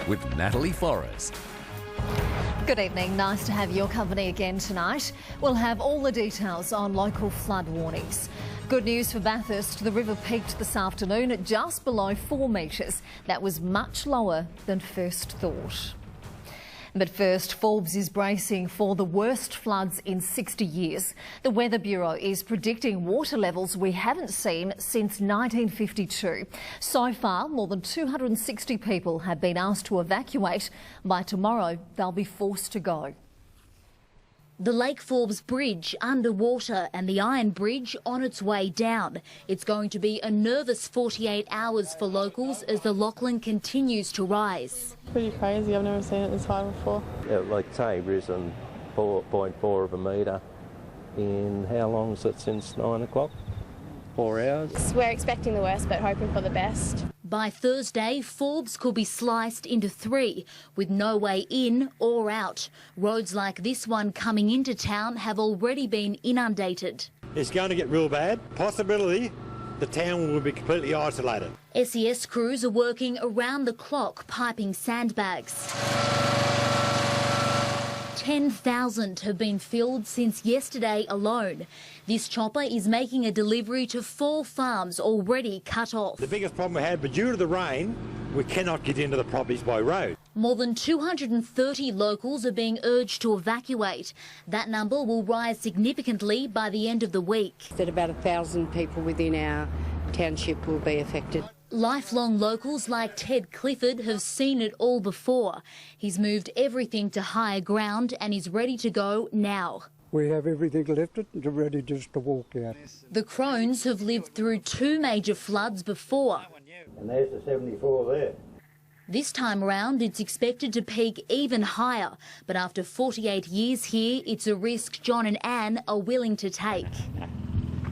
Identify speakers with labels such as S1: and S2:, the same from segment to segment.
S1: with Natalie Forrest.
S2: Good evening, nice to have your company again tonight. We'll have all the details on local flood warnings. Good news for Bathurst, the river peaked this afternoon at just below 4 metres. That was much lower than first thought. But first, Forbes is bracing for the worst floods in 60 years. The Weather Bureau is predicting water levels we haven't seen since 1952. So far, more than 260 people have been asked to evacuate. By tomorrow, they'll be forced to go.
S3: The Lake Forbes Bridge underwater and the Iron Bridge on its way down. It's going to be a nervous 48 hours for locals as the Lachlan continues to rise.
S4: Pretty crazy, I've never seen it this high before.
S5: Yeah, like say risen 4.4 of a metre in how long is it since 9 o'clock? 4 hours.
S6: We're expecting the worst but hoping for the best.
S3: By Thursday, Forbes could be sliced into 3 with no way in or out. Roads like this one coming into town have already been inundated.
S7: It's going to get real bad. Possibility the town will be completely isolated.
S3: SES crews are working around the clock piping sandbags. 10,000 have been filled since yesterday alone. This chopper is making a delivery to 4 farms already cut off.
S7: The biggest problem we had, but due to the rain, we cannot get into the properties by road.
S3: More than 230 locals are being urged to evacuate. That number will rise significantly by the end of the week.
S8: That about 1,000 people within our township will be affected.
S3: Lifelong locals like Ted Clifford have seen it all before. He's moved everything to higher ground and is ready to go now.
S9: We have everything lifted and ready just to walk out.
S3: The Crones have lived through 2 major floods before.
S5: And there's the 74 there.
S3: This time round, it's expected to peak even higher. But after 48 years here, it's a risk John and Anne are willing to take.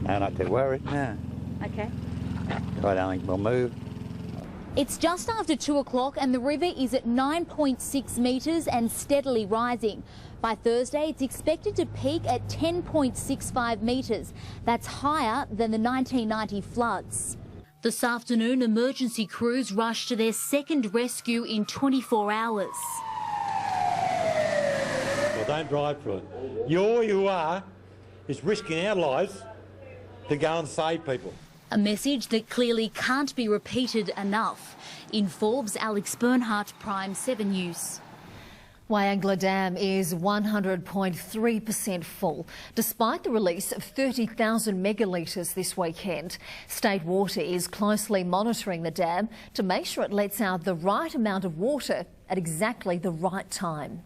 S10: No, not too worried, no.
S3: OK.
S10: I don't think we'll move.
S3: It's just after 2 o'clock and the river is at 9.6 metres and steadily rising. By Thursday, it's expected to peak at 10.65 metres. That's higher than the 1990 floods. This afternoon, emergency crews rushed to their second rescue in 24 hours.
S7: Well, don't drive through it. All you are is risking our lives to go and save people.
S3: A message that clearly can't be repeated enough. In Forbes, Alex Bernhardt, Prime 7 News.
S2: Wyangla Dam is 100.3% full, despite the release of 30,000 megalitres this weekend. State Water is closely monitoring the dam to make sure it lets out the right amount of water at exactly the right time.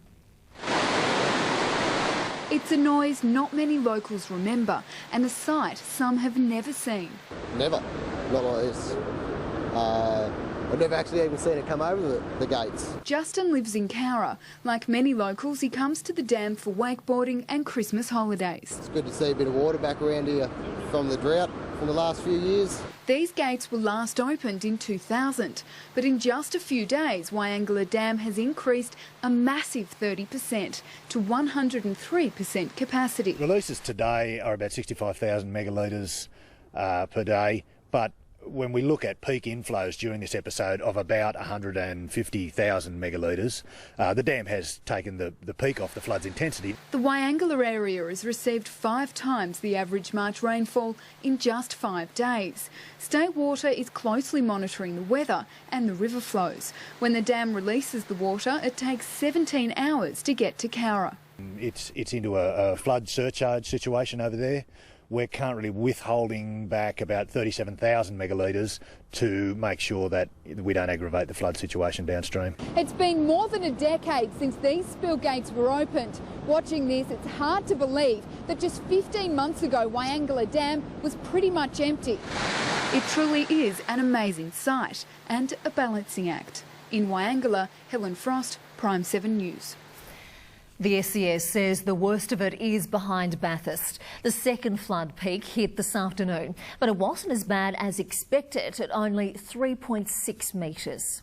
S11: It's a noise not many locals remember and a sight some have never seen.
S12: Never. Not like this. I've never actually even seen it come over the gates.
S11: Justin lives in Cowra. Like many locals, he comes to the dam for wakeboarding and Christmas holidays.
S12: It's good to see a bit of water back around here from the drought from the last few years.
S11: These gates were last opened in 2000, but in just a few days, Wyangla Dam has increased a massive 30% to 103% capacity.
S13: Releases today are about 65,000 megalitres per day, but when we look at peak inflows during this episode of about 150,000 megalitres, the dam has taken the peak off the flood's intensity.
S11: The Wyangla area has received 5 times the average March rainfall in just 5 days. State Water is closely monitoring the weather and the river flows. When the dam releases the water, it takes 17 hours to get to Cowra.
S13: It's into a flood surcharge situation over there. We're currently withholding back about 37,000 megalitres to make sure that we don't aggravate the flood situation downstream.
S14: It's been more than a decade since these spill gates were opened. Watching this, it's hard to believe that just 15 months ago, Wyangla Dam was pretty much empty.
S11: It truly is an amazing sight and a balancing act. In Wyangla, Helen Frost, Prime 7 News.
S2: The SES says the worst of it is behind Bathurst. The second flood peak hit this afternoon, but it wasn't as bad as expected at only 3.6 metres.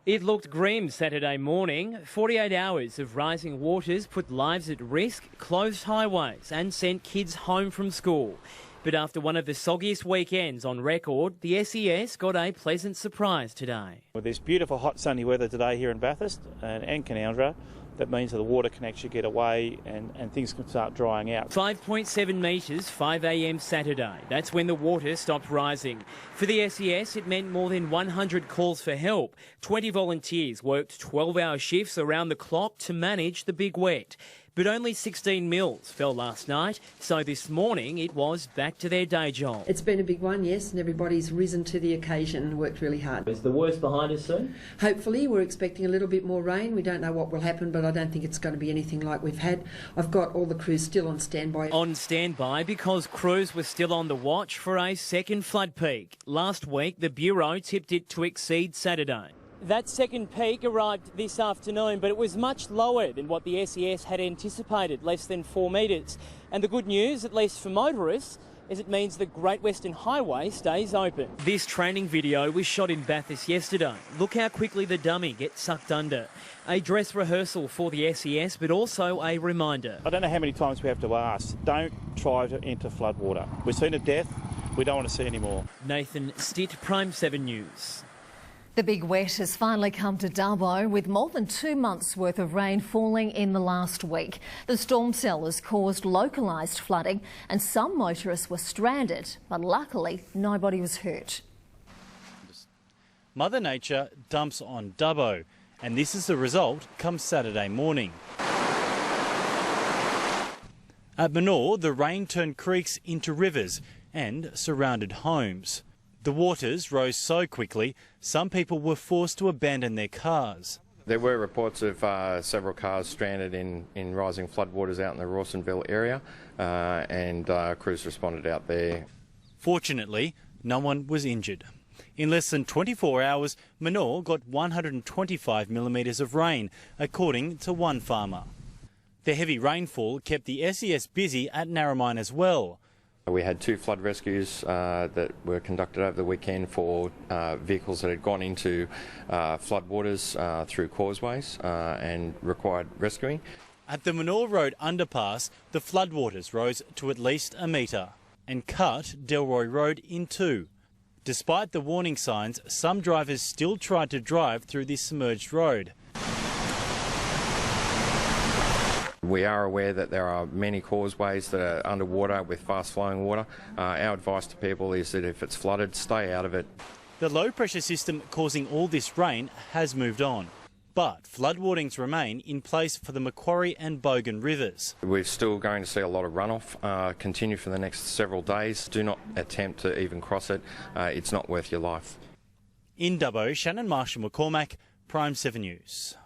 S15: It looked grim Saturday morning. 48 hours of rising waters put lives at risk, closed highways and sent kids home from school. But after one of the soggiest weekends on record, the SES got a pleasant surprise today.
S1: With this beautiful hot sunny weather today here in Bathurst and Canowindra, that means that the water can actually get away and things can start drying out.
S15: 5.7 metres, 5 a.m. Saturday. That's when the water stopped rising. For the SES, it meant more than 100 calls for help. 20 volunteers worked 12-hour shifts around the clock to manage the big wet. But only 16 mils fell last night, so this morning it was back to their day job.
S16: It's been a big one, yes, and everybody's risen to the occasion and worked really hard.
S15: Is the worst behind us soon?
S16: Hopefully. We're expecting a little bit more rain. We don't know what will happen, but I don't think it's going to be anything like we've had. I've got all the crews still on standby.
S15: On standby because crews were still on the watch for a second flood peak. Last week, the Bureau tipped it to exceed Saturday. That second peak arrived this afternoon, but it was much lower than what the SES had anticipated, less than 4 metres. And the good news, at least for motorists, is it means the Great Western Highway stays open. This training video was shot in Bathurst yesterday. Look how quickly the dummy gets sucked under. A dress rehearsal for the SES, but also a reminder.
S1: I don't know how many times we have to ask, don't try to enter floodwater. We've seen a death, we don't want to see any more.
S15: Nathan Stitt, Prime 7 News.
S2: The big wet has finally come to Dubbo, with more than 2 months' worth of rain falling in the last week. The storm cell has caused localised flooding and some motorists were stranded, but luckily nobody was hurt.
S17: Mother Nature dumps on Dubbo, and this is the result come Saturday morning. At Manor, the rain turned creeks into rivers and surrounded homes. The waters rose so quickly, some people were forced to abandon their cars.
S18: There were reports of several cars stranded in rising floodwaters out in the Rawsonville area, and crews responded out there.
S17: Fortunately, no one was injured. In less than 24 hours, Manor got 125 millimetres of rain, according to one farmer. The heavy rainfall kept the SES busy at Narromine as well.
S18: We had 2 flood rescues that were conducted over the weekend for vehicles that had gone into floodwaters through causeways and required rescuing.
S17: At the Manor Road underpass, the floodwaters rose to at least a metre and cut Delroy Road in 2. Despite the warning signs, some drivers still tried to drive through this submerged road.
S18: We are aware that there are many causeways that are underwater with fast-flowing water. Our advice to people is that if it's flooded, stay out of it.
S17: The low-pressure system causing all this rain has moved on, but flood warnings remain in place for the Macquarie and Bogan rivers.
S18: We're still going to see a lot of runoff continue for the next several days. Do not attempt to even cross it. It's not worth your life.
S17: In Dubbo, Shannon Marshall-McCormack, Prime 7 News.